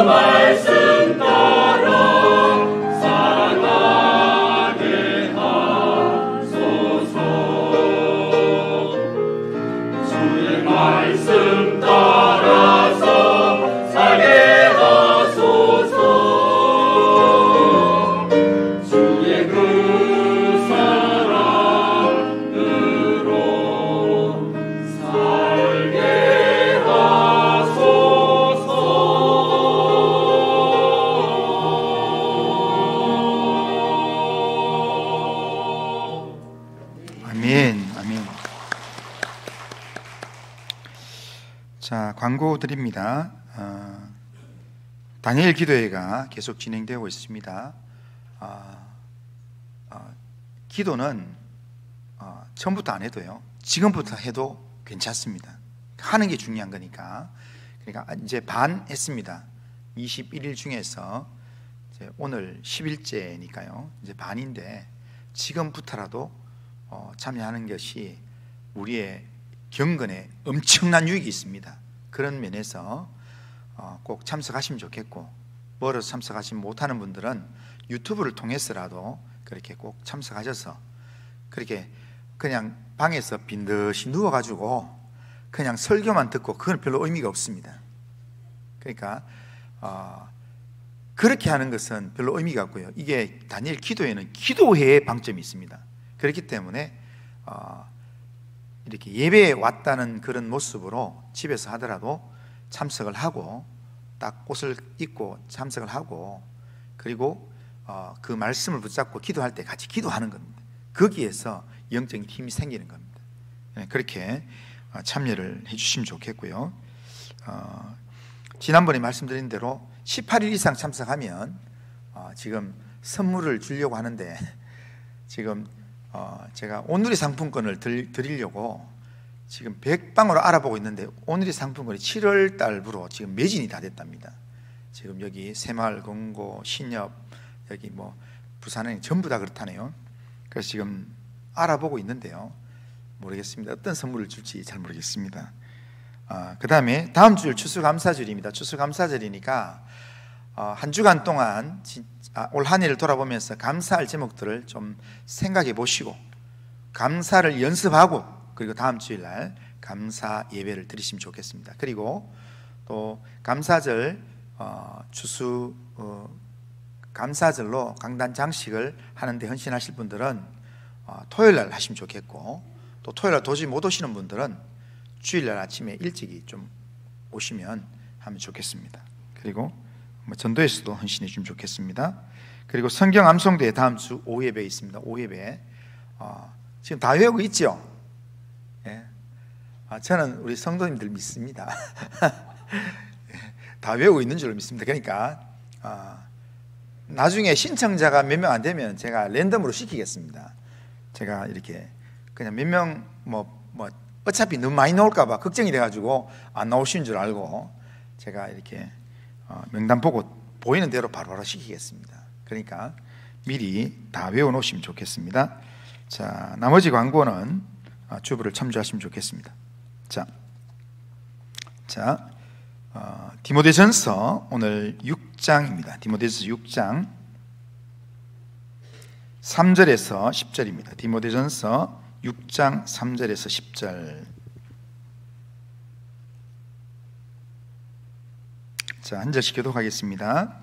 말씀 따라 살아가게 하소서. 주의 말씀 따라서 살게 하소서. 주의 그 사랑으로 살게 하소서. 아멘, 아멘. 자, 광고 드립니다. 다니엘 기도회가 계속 진행되고 있습니다. 기도는 처음부터 안 해도요, 지금부터 해도 괜찮습니다. 하는 게 중요한 거니까. 그러니까 이제 반 했습니다. 21일 중에서 이제 오늘 10일째니까요 이제 반인데, 지금부터라도 참여하는 것이 우리의 경건에 엄청난 유익이 있습니다. 그런 면에서 꼭 참석하시면 좋겠고, 멀어서 참석하지 못하는 분들은 유튜브를 통해서라도 그렇게 꼭 참석하셔서, 그렇게 그냥 방에서 빈듯이 누워가지고 그냥 설교만 듣고 그건 별로 의미가 없습니다. 그러니까 그렇게 하는 것은 별로 의미가 없고요. 이게 다니엘 기도회는 기도회의 방점이 있습니다. 그렇기 때문에 이렇게 예배에 왔다는 그런 모습으로 집에서 하더라도 참석을 하고, 딱 옷을 입고 참석을 하고, 그리고 그 말씀을 붙잡고 기도할 때 같이 기도하는 겁니다. 거기에서 영적인 힘이 생기는 겁니다. 그렇게 참여를 해주시면 좋겠고요. 지난번에 말씀드린 대로 18일 이상 참석하면 지금 선물을 주려고 하는데, 지금 제가 오늘의 상품권을 드리려고 지금 100방으로 알아보고 있는데, 오늘의 상품권이 7월 달부로 지금 매진이 다 됐답니다. 지금 여기 새마을, 공고, 신협, 여기 뭐 부산행 전부 다 그렇다네요. 그래서 지금 알아보고 있는데요, 모르겠습니다. 어떤 선물을 줄지 잘 모르겠습니다. 그 다음에 다음 주 추수감사절입니다. 추수감사절이니까 한 주간 동안 올 한 해를 돌아보면서 감사할 제목들을 좀 생각해 보시고, 감사를 연습하고, 그리고 다음 주일날 감사 예배를 드리시면 좋겠습니다. 그리고 또 감사절 추수 감사절로 강단 장식을 하는데 헌신하실 분들은 토요일날 하시면 좋겠고, 또 토요일날 도저히 못 오시는 분들은 주일날 아침에 일찍이 좀 오시면 하면 좋겠습니다. 그리고 전도에서도 헌신해 주면 좋겠습니다. 그리고 성경 암송대회 다음 주 오후 예배 있습니다. 오후 예배 지금 다 외우고 있죠? 예. 저는 우리 성도님들 믿습니다. 다 외우고 있는 줄로 믿습니다. 그러니까 나중에 신청자가 몇 명 안 되면 제가 랜덤으로 시키겠습니다. 제가 이렇게 그냥 몇 명 어차피 너무 많이 나올까 봐 걱정이 돼가지고 안 나오시는 줄 알고 제가 이렇게 명단 보고 보이는 대로 바로바로 시키겠습니다. 그러니까 미리 다 외워놓으시면 좋겠습니다. 자, 나머지 광고는 주부를 참조하시면 좋겠습니다. 자, 디모데전서 오늘 6장입니다. 디모데전서 6장 3절에서 10절입니다. 디모데전서 6장 3절에서 10절. 자, 한 절씩 교독하겠습니다.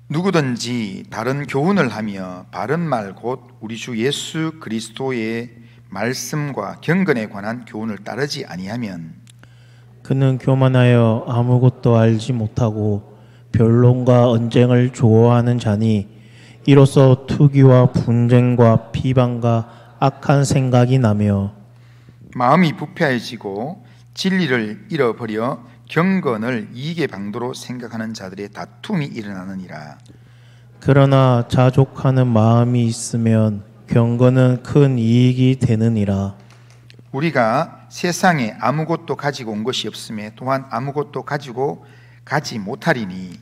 누구든지 다른 교훈을 하며 바른 말 곧 우리 주 예수 그리스도의 말씀과 경건에 관한 교훈을 따르지 아니하면 그는 교만하여 아무것도 알지 못하고 변론과 언쟁을 좋아하는 자니 이로써 투기와 분쟁과 비방과 악한 생각이 나며 마음이 부패해지고 진리를 잃어버려 경건을 이익의 방도로 생각하는 자들의 다툼이 일어나느니라. 그러나 자족하는 마음이 있으면 경건은 큰 이익이 되느니라. 우리가 세상에 아무것도 가지고 온 것이 없음에 또한 아무것도 가지고 가지 못하리니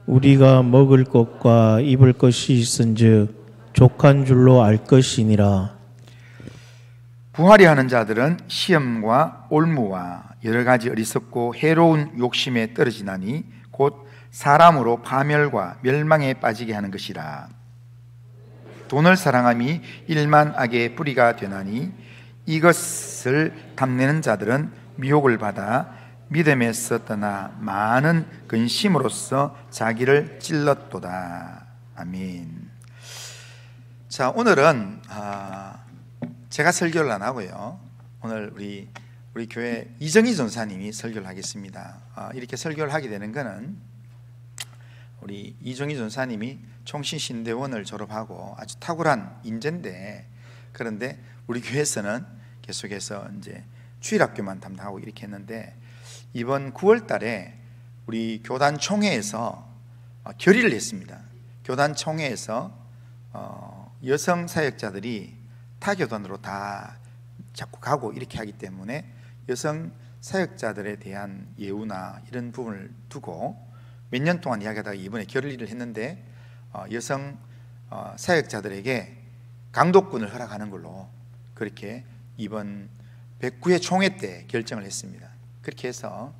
우리가 먹을 것과 입을 것이 있은즉 족한 줄로 알 것이니라. 부하려 하는 자들은 시험과 올무와 여러 가지 어리석고 해로운 욕심에 떨어지나니 곧 사람으로 파멸과 멸망에 빠지게 하는 것이라. 돈을 사랑함이 일만 악의 뿌리가 되나니 이것을 탐내는 자들은 미혹을 받아 믿음에서 떠나 많은 근심으로써 자기를 찔렀도다. 아멘. 자, 오늘은 제가 설교를 안 하고요. 오늘 우리 교회 이정희 전사님이 설교를 하겠습니다. 이렇게 설교를 하게 되는 것은 우리 이정희 전사님이 총신신대원을 졸업하고 아주 탁월한 인재인데, 그런데 우리 교회에서는 계속해서 이제 주일학교만 담당하고 이렇게 했는데, 이번 9월 달에 우리 교단 총회에서 결의를 했습니다. 교단 총회에서 여성 사역자들이 타 교단으로 다 자꾸 가고 이렇게 하기 때문에 여성 사역자들에 대한 예우나 이런 부분을 두고 몇 년 동안 이야기하다가 이번에 결의를 했는데, 여성 사역자들에게 강독군을 허락하는 걸로 그렇게 이번 109회 총회 때 결정을 했습니다. 그렇게 해서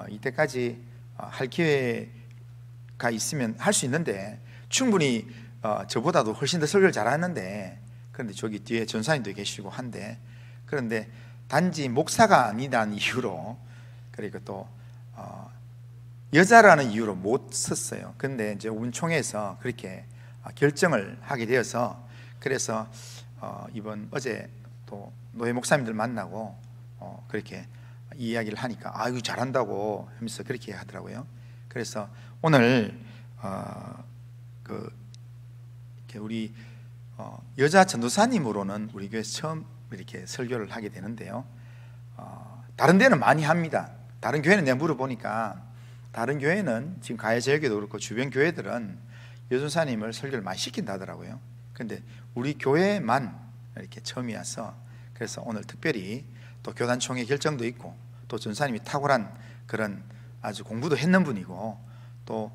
이때까지 할 기회가 있으면 할 수 있는데, 충분히 저보다도 훨씬 더 설교를 잘하는데, 그런데 저기 뒤에 전사님도 계시고 한데, 그런데 단지 목사가 아니다는 이유로, 그리고 또 여자라는 이유로 못 썼어요. 근데 이제 운총회에서 그렇게 결정을 하게 되어서, 그래서 어제 또 노예 목사님들 만나고 그렇게 이야기를 하니까 이거 잘한다고 하면서 그렇게 하더라고요. 그래서 오늘 이렇게 우리 여자 전도사님으로는 우리 교회에서 처음 이렇게 설교를 하게 되는데요. 다른 데는 많이 합니다. 다른 교회는 내가 물어보니까 다른 교회는 지금 가해제역에도 그렇고 주변 교회들은 여전사님을 설교를 많이 시킨다 하더라고요. 그런데 우리 교회만 이렇게 처음이어서, 그래서 오늘 특별히 또 교단총회 결정도 있고, 또 전사님이 탁월한 그런 아주 공부도 했는 분이고, 또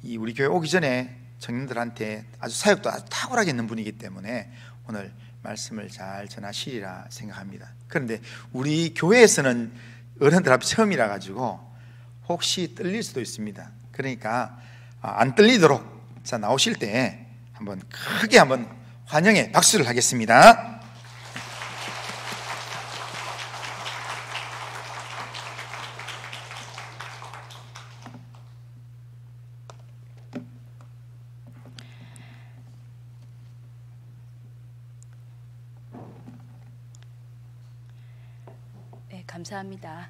이 우리 교회 오기 전에 청년들한테 아주 사역도 아주 탁월하게 있는 분이기 때문에 오늘 말씀을 잘 전하시리라 생각합니다. 그런데 우리 교회에서는 어른들 앞에 처음이라 가지고 혹시 떨릴 수도 있습니다. 그러니까 안 떨리도록 자 나오실 때 한번 크게 한번 환영의 박수를 하겠습니다. 네, 감사합니다.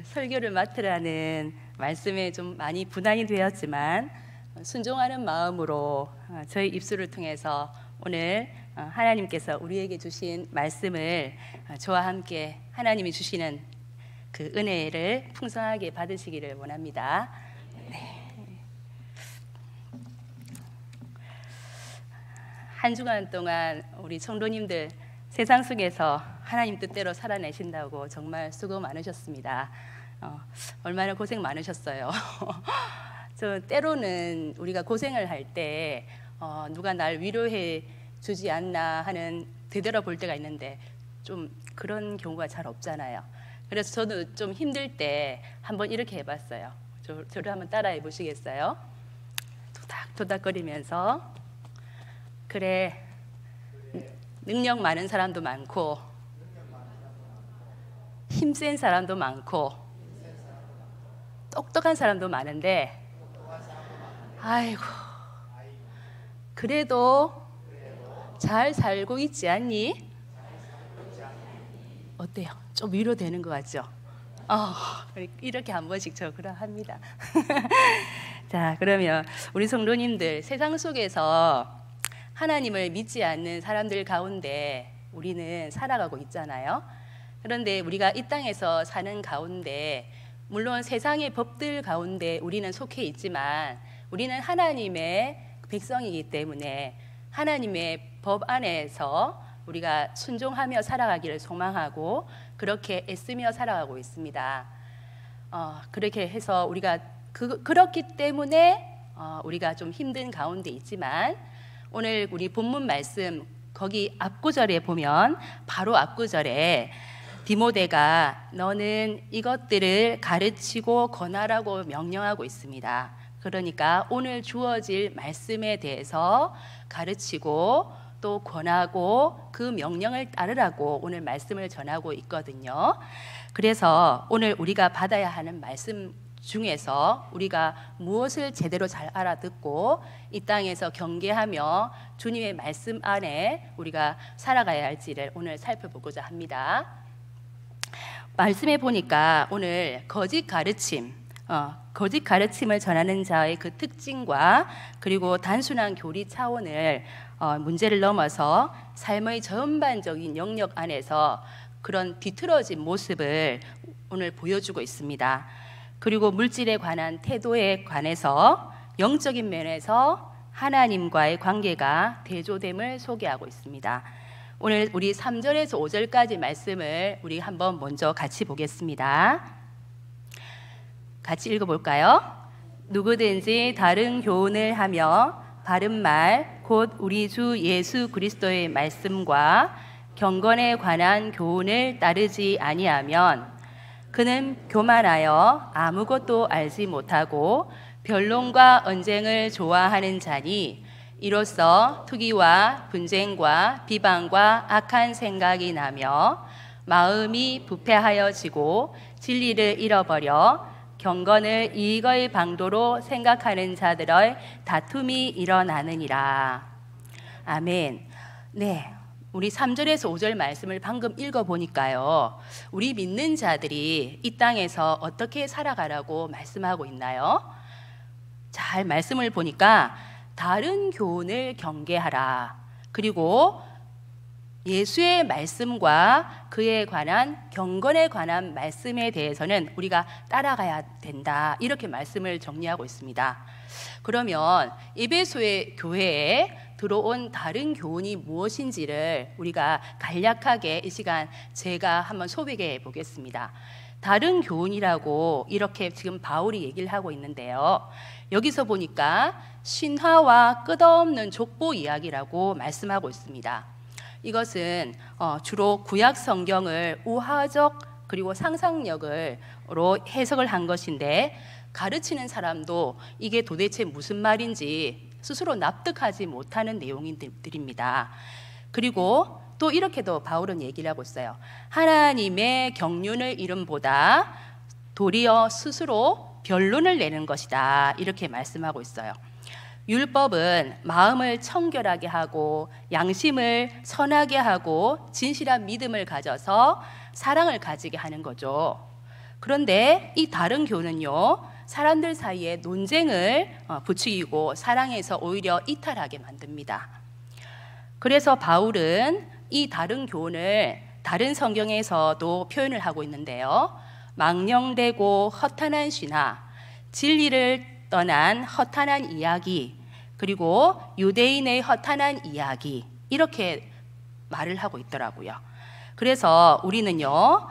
설교를 맡으라는 말씀에 좀 많이 부담이 되었지만 순종하는 마음으로 저희 입술을 통해서 오늘 하나님께서 우리에게 주신 말씀을 저와 함께 하나님이 주시는 그 은혜를 풍성하게 받으시기를 원합니다. 네. 한 주간 동안 우리 성도님들 세상 속에서 하나님 뜻대로 살아내신다고 정말 수고 많으셨습니다. 얼마나 고생 많으셨어요. 저 때로는 우리가 고생을 할 때 누가 날 위로해 주지 않나 하는 되돌아볼 때가 있는데 좀 그런 경우가 잘 없잖아요. 그래서 저도 좀 힘들 때 한번 이렇게 해봤어요. 저를 한번 따라해 보시겠어요? 토닥토닥거리면서 그래, 능력 많은 사람도 많고 힘센 사람도 많고 똑똑한 사람도 많은데 아이고 그래도 잘 살고 있지 않니? 어때요? 좀 위로되는 것 같죠? 이렇게 한 번씩 저 그러합니다. 자, 그러면 우리 성도님들 세상 속에서 하나님을 믿지 않는 사람들 가운데 우리는 살아가고 있잖아요. 그런데 우리가 이 땅에서 사는 가운데 물론 세상의 법들 가운데 우리는 속해 있지만 우리는 하나님의 백성이기 때문에 하나님의 법 안에서 우리가 순종하며 살아가기를 소망하고 그렇게 애쓰며 살아가고 있습니다. 그렇게 해서 우리가 그렇기 때문에 우리가 좀 힘든 가운데 있지만 오늘 우리 본문 말씀 거기 앞구절에 보면 바로 앞구절에 디모데가 너는 이것들을 가르치고 권하라고 명령하고 있습니다. 그러니까 오늘 주어질 말씀에 대해서 가르치고 또 권하고 그 명령을 따르라고 오늘 말씀을 전하고 있거든요. 그래서 오늘 우리가 받아야 하는 말씀 중에서 우리가 무엇을 제대로 잘 알아듣고 이 땅에서 경계하며 주님의 말씀 안에 우리가 살아가야 할지를 오늘 살펴보고자 합니다. 말씀해 보니까 오늘 거짓 가르침을 전하는 자의 그 특징과 그리고 단순한 교리 차원을 문제를 넘어서 삶의 전반적인 영역 안에서 그런 뒤틀어진 모습을 오늘 보여주고 있습니다. 그리고 물질에 관한 태도에 관해서 영적인 면에서 하나님과의 관계가 대조됨을 소개하고 있습니다. 오늘 우리 3절에서 5절까지 말씀을 우리 한번 먼저 같이 보겠습니다. 같이 읽어볼까요? 누구든지 다른 교훈을 하며 바른 말, 곧 우리 주 예수 그리스도의 말씀과 경건에 관한 교훈을 따르지 아니하면 그는 교만하여 아무것도 알지 못하고 변론과 언쟁을 좋아하는 자니 이로써 투기와 분쟁과 비방과 악한 생각이 나며 마음이 부패하여지고 진리를 잃어버려 경건을 이익의 방도로 생각하는 자들의 다툼이 일어나느니라. 아멘. 네, 우리 3절에서 5절 말씀을 방금 읽어보니까요, 우리 믿는 자들이 이 땅에서 어떻게 살아가라고 말씀하고 있나요? 잘 말씀을 보니까 다른 교훈을 경계하라. 그리고 예수의 말씀과 그에 관한 경건에 관한 말씀에 대해서는 우리가 따라가야 된다. 이렇게 말씀을 정리하고 있습니다. 그러면 에베소의 교회에 들어온 다른 교훈이 무엇인지를 우리가 간략하게 이 시간 제가 한번 소개해 보겠습니다. 다른 교훈이라고 이렇게 지금 바울이 얘기를 하고 있는데요. 여기서 보니까 신화와 끝없는 족보 이야기라고 말씀하고 있습니다. 이것은 주로 구약 성경을 우화적 그리고 상상력으로 해석을 한 것인데 가르치는 사람도 이게 도대체 무슨 말인지 스스로 납득하지 못하는 내용들입니다. 그리고 또 이렇게도 바울은 얘기를 하고 있어요. 하나님의 경륜을 이름보다 도리어 스스로 변론을 내는 것이다. 이렇게 말씀하고 있어요. 율법은 마음을 청결하게 하고 양심을 선하게 하고 진실한 믿음을 가져서 사랑을 가지게 하는 거죠. 그런데 이 다른 교훈은요, 사람들 사이에 논쟁을 부추기고 사랑에서 오히려 이탈하게 만듭니다. 그래서 바울은 이 다른 교훈을 다른 성경에서도 표현을 하고 있는데요. 망령되고 허탄한 신화, 진리를 떠난 허탄한 이야기, 그리고 유대인의 허탄한 이야기, 이렇게 말을 하고 있더라고요. 그래서 우리는요,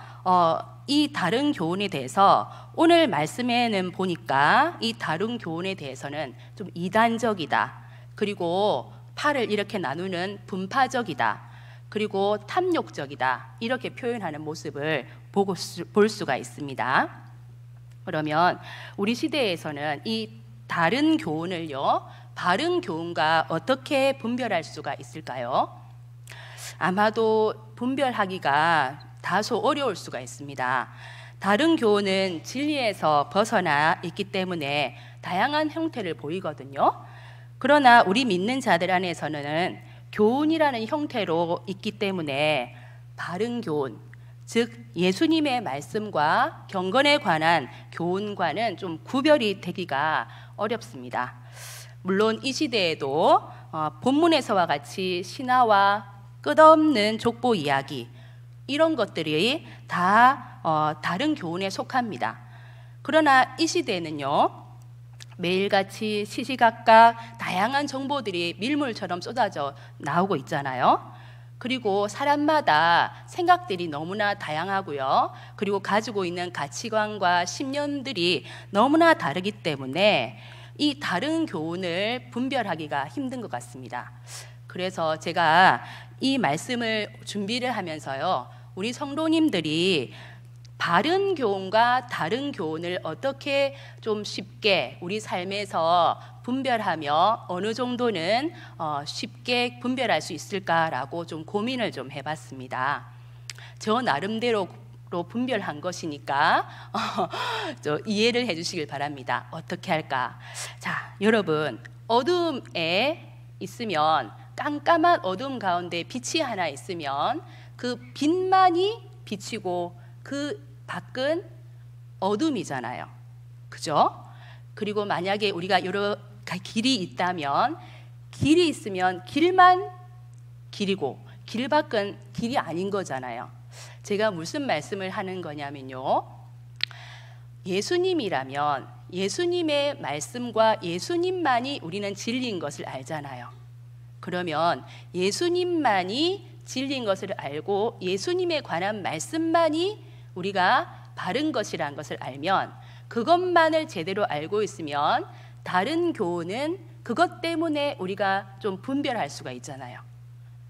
이 다른 교훈에 대해서 오늘 말씀에는 보니까 이 다른 교훈에 대해서는 좀 이단적이다. 그리고 팔을 이렇게 나누는 분파적이다. 그리고 탐욕적이다. 이렇게 표현하는 모습을 볼 수가 있습니다. 그러면 우리 시대에서는 이 다른 교훈을요, 바른 교훈과 어떻게 분별할 수가 있을까요? 아마도 분별하기가 다소 어려울 수가 있습니다. 다른 교훈은 진리에서 벗어나 있기 때문에 다양한 형태를 보이거든요. 그러나 우리 믿는 자들 안에서는 교훈이라는 형태로 있기 때문에 바른 교훈, 즉 예수님의 말씀과 경건에 관한 교훈과는 좀 구별이 되기가 어렵습니다. 물론 이 시대에도 본문에서와 같이 신화와 끝없는 족보 이야기, 이런 것들이 다 다른 교훈에 속합니다. 그러나 이 시대에는요, 매일같이 시시각각 다양한 정보들이 밀물처럼 쏟아져 나오고 있잖아요. 그리고 사람마다 생각들이 너무나 다양하고요. 그리고 가지고 있는 가치관과 신념들이 너무나 다르기 때문에 이 다른 교훈을 분별하기가 힘든 것 같습니다. 그래서 제가 이 말씀을 준비를 하면서요, 우리 성도님들이 바른 교훈과 다른 교훈을 어떻게 좀 쉽게 우리 삶에서 분별하며 어느 정도는 쉽게 분별할 수 있을까라고 좀 고민을 좀 해봤습니다. 저 나름대로 분별한 것이니까 이해를 해주시길 바랍니다. 어떻게 할까? 자, 여러분, 어둠에 있으면, 깜깜한 어둠 가운데 빛이 하나 있으면 그 빛만이 비치고 그 밖은 어둠이잖아요. 그죠? 그리고 만약에 우리가 여러 길이 있다면, 길이 있으면 길만 길이고 길 밖은 길이 아닌 거잖아요. 제가 무슨 말씀을 하는 거냐면요, 예수님이라면 예수님의 말씀과 예수님만이 우리는 진리인 것을 알잖아요. 그러면 예수님만이 진리인 것을 알고 예수님에 관한 말씀만이 우리가 바른 것이라는 것을 알면, 그것만을 제대로 알고 있으면 다른 교훈은 그것 때문에 우리가 좀 분별할 수가 있잖아요.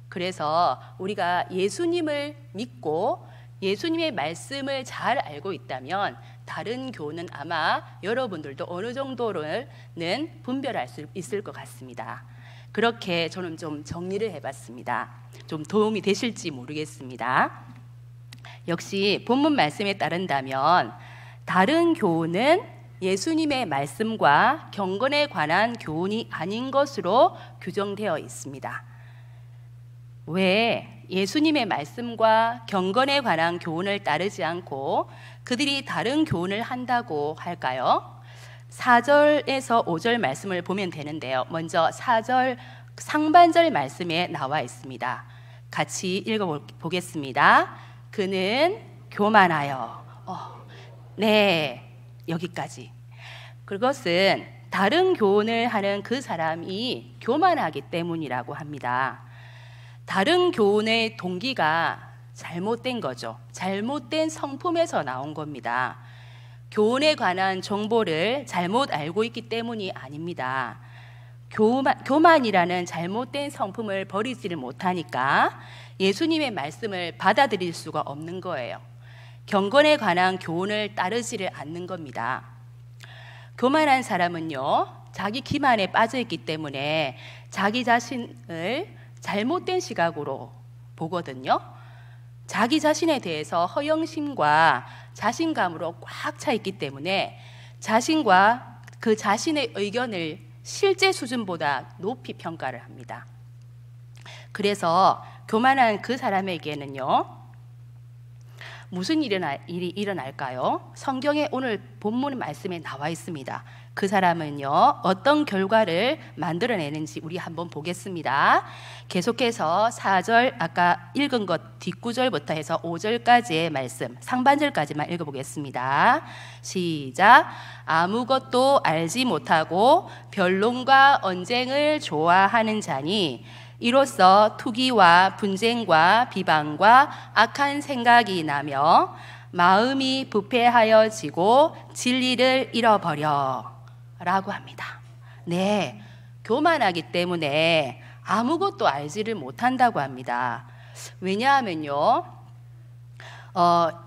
그래서 우리가 예수님을 믿고 예수님의 말씀을 잘 알고 있다면 다른 교훈은 아마 여러분들도 어느 정도는 분별할 수 있을 것 같습니다. 그렇게 저는 좀 정리를 해봤습니다. 좀 도움이 되실지 모르겠습니다. 역시 본문 말씀에 따른다면 다른 교훈은 예수님의 말씀과 경건에 관한 교훈이 아닌 것으로 규정되어 있습니다. 왜 예수님의 말씀과 경건에 관한 교훈을 따르지 않고 그들이 다른 교훈을 한다고 할까요? 4절에서 5절 말씀을 보면 되는데요. 먼저 4절 상반절 말씀에 나와 있습니다. 같이 읽어보겠습니다. 그는 교만하여. 네, 여기까지. 그것은 다른 교훈을 하는 그 사람이 교만하기 때문이라고 합니다. 다른 교훈의 동기가 잘못된 거죠. 잘못된 성품에서 나온 겁니다. 교훈에 관한 정보를 잘못 알고 있기 때문이 아닙니다. 교만이라는 잘못된 성품을 버리지를 못하니까 예수님의 말씀을 받아들일 수가 없는 거예요. 경건에 관한 교훈을 따르지를 않는 겁니다. 교만한 사람은요, 자기 기만에 빠져 있기 때문에 자기 자신을 잘못된 시각으로 보거든요. 자기 자신에 대해서 허영심과 자신감으로 꽉 차 있기 때문에 자신과 그 자신의 의견을 실제 수준보다 높이 평가를 합니다. 그래서 교만한 그 사람에게는요, 무슨 일이 일어날까요? 성경에 오늘 본문 말씀에 나와 있습니다. 그 사람은요, 어떤 결과를 만들어내는지 우리 한번 보겠습니다. 계속해서 4절 아까 읽은 것 뒷구절부터 해서 5절까지의 말씀, 상반절까지만 읽어보겠습니다. 시작. 아무것도 알지 못하고 변론과 언쟁을 좋아하는 자니 이로써 투기와 분쟁과 비방과 악한 생각이 나며 마음이 부패하여지고 진리를 잃어버려 라고 합니다. 네, 교만하기 때문에 아무것도 알지를 못한다고 합니다. 왜냐하면요,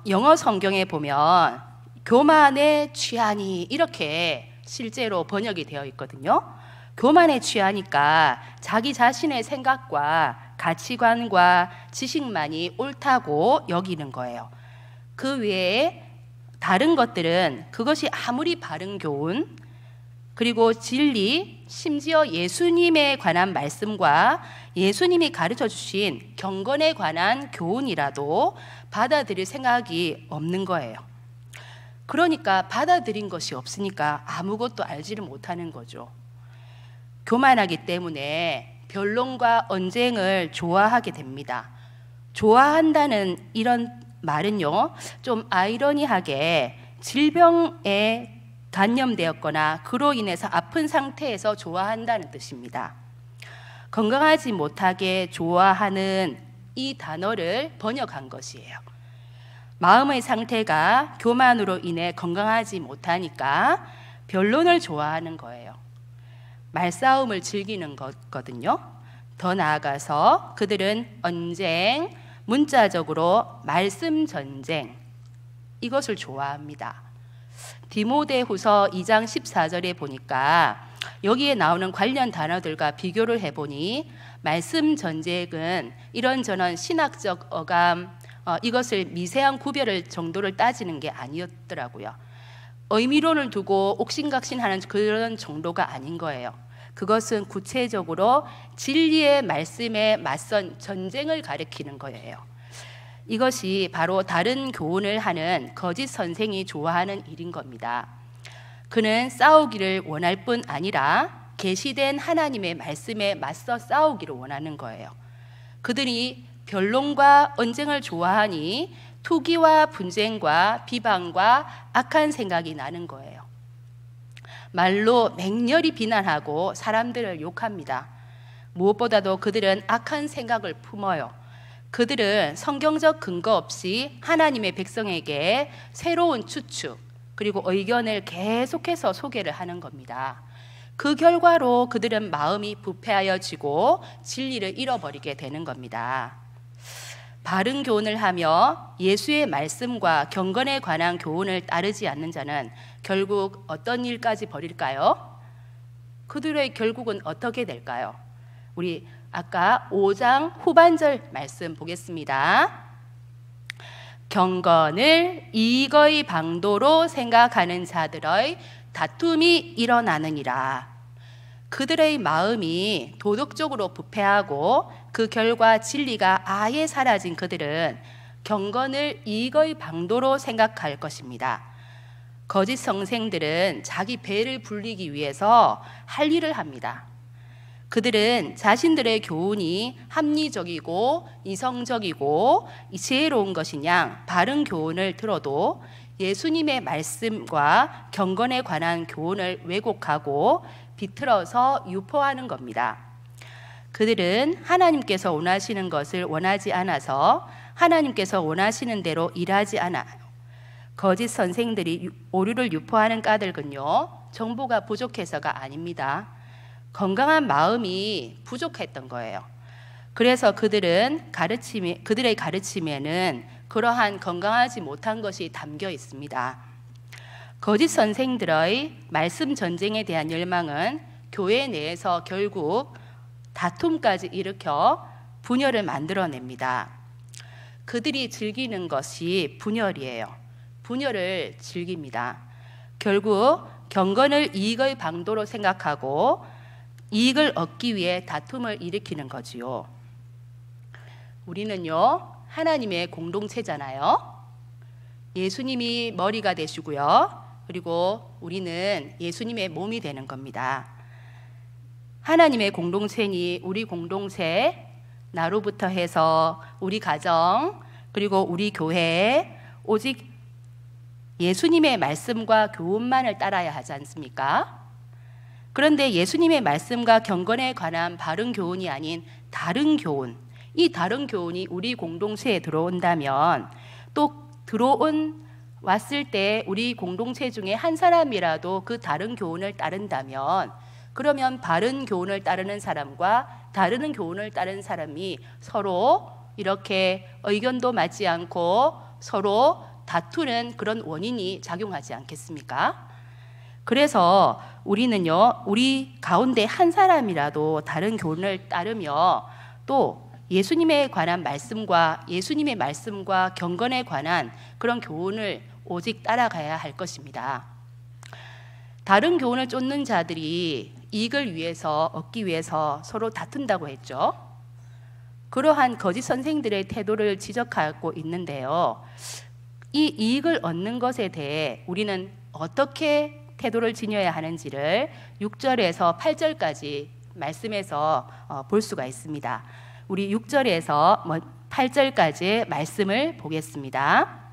영어 성경에 보면 교만에 취하니 이렇게 실제로 번역이 되어 있거든요. 교만에 취하니까 자기 자신의 생각과 가치관과 지식만이 옳다고 여기는 거예요. 그 외에 다른 것들은 그것이 아무리 바른 교훈, 그리고 진리, 심지어 예수님에 관한 말씀과 예수님이 가르쳐 주신 경건에 관한 교훈이라도 받아들일 생각이 없는 거예요. 그러니까 받아들인 것이 없으니까 아무것도 알지를 못하는 거죠. 교만하기 때문에 변론과 언쟁을 좋아하게 됩니다. 좋아한다는 이런 말은요, 좀 아이러니하게 질병에 감염되었거나 그로 인해서 아픈 상태에서 좋아한다는 뜻입니다. 건강하지 못하게 좋아하는 이 단어를 번역한 것이에요. 마음의 상태가 교만으로 인해 건강하지 못하니까 변론을 좋아하는 거예요. 말싸움을 즐기는 거거든요. 더 나아가서 그들은 언쟁, 문자적으로 말씀 전쟁, 이것을 좋아합니다. 디모데후서 2장 14절에 보니까 여기에 나오는 관련 단어들과 비교를 해보니 말씀 전쟁은 이런저런 신학적 어감, 이것을 미세한 구별을 정도를 따지는 게 아니었더라고요. 의미론을 두고 옥신각신하는 그런 정도가 아닌 거예요. 그것은 구체적으로 진리의 말씀에 맞선 전쟁을 가리키는 거예요. 이것이 바로 다른 교훈을 하는 거짓 선생이 좋아하는 일인 겁니다. 그는 싸우기를 원할 뿐 아니라 계시된 하나님의 말씀에 맞서 싸우기를 원하는 거예요. 그들이 변론과 언쟁을 좋아하니 투기와 분쟁과 비방과 악한 생각이 나는 거예요. 말로 맹렬히 비난하고 사람들을 욕합니다. 무엇보다도 그들은 악한 생각을 품어요. 그들은 성경적 근거 없이 하나님의 백성에게 새로운 추측 그리고 의견을 계속해서 소개를 하는 겁니다. 그 결과로 그들은 마음이 부패하여지고 진리를 잃어버리게 되는 겁니다. 바른 교훈을 하며 예수의 말씀과 경건에 관한 교훈을 따르지 않는 자는 결국 어떤 일까지 벌일까요? 그들의 결국은 어떻게 될까요? 우리 아까 5장 후반절 말씀 보겠습니다. 경건을 이익의 방도로 생각하는 자들의 다툼이 일어나느니라. 그들의 마음이 도덕적으로 부패하고 그 결과 진리가 아예 사라진 그들은 경건을 이익의 방도로 생각할 것입니다. 거짓 선생들은 자기 배를 불리기 위해서 할 일을 합니다. 그들은 자신들의 교훈이 합리적이고 이성적이고 지혜로운 것이냐 바른 교훈을 들어도 예수님의 말씀과 경건에 관한 교훈을 왜곡하고 비틀어서 유포하는 겁니다. 그들은 하나님께서 원하시는 것을 원하지 않아서 하나님께서 원하시는 대로 일하지 않아요. 거짓 선생들이 오류를 유포하는 까닭은요, 정보가 부족해서가 아닙니다. 건강한 마음이 부족했던 거예요. 그래서 그들의 가르침에는 그러한 건강하지 못한 것이 담겨 있습니다. 거짓 선생들의 말씀 전쟁에 대한 열망은 교회 내에서 결국 다툼까지 일으켜 분열을 만들어냅니다. 그들이 즐기는 것이 분열이에요. 분열을 즐깁니다. 결국 경건을 이익의 방도로 생각하고 이익을 얻기 위해 다툼을 일으키는 거지요. 우리는요, 하나님의 공동체잖아요. 예수님이 머리가 되시고요. 그리고 우리는 예수님의 몸이 되는 겁니다. 하나님의 공동체니 우리 공동체, 나로부터 해서 우리 가정, 그리고 우리 교회, 오직 예수님의 말씀과 교훈만을 따라야 하지 않습니까? 그런데 예수님의 말씀과 경건에 관한 바른 교훈이 아닌 다른 교훈, 이 다른 교훈이 우리 공동체에 들어온다면 또 왔을 때 우리 공동체 중에 한 사람이라도 그 다른 교훈을 따른다면 그러면 바른 교훈을 따르는 사람과 다른 교훈을 따르는 사람이 서로 이렇게 의견도 맞지 않고 서로 다투는 그런 원인이 작용하지 않겠습니까? 그래서 우리는요, 우리 가운데 한 사람이라도 다른 교훈을 따르며 또 예수님에 관한 말씀과 예수님의 말씀과 경건에 관한 그런 교훈을 오직 따라가야 할 것입니다. 다른 교훈을 쫓는 자들이 이익을 위해서 얻기 위해서 서로 다툰다고 했죠. 그러한 거짓 선생들의 태도를 지적하고 있는데요. 이 이익을 얻는 것에 대해 우리는 어떻게 태도를 지녀야 하는지를 6절에서 8절까지 말씀에서 볼 수가 있습니다. 우리 6절에서 8절까지 말씀을 보겠습니다.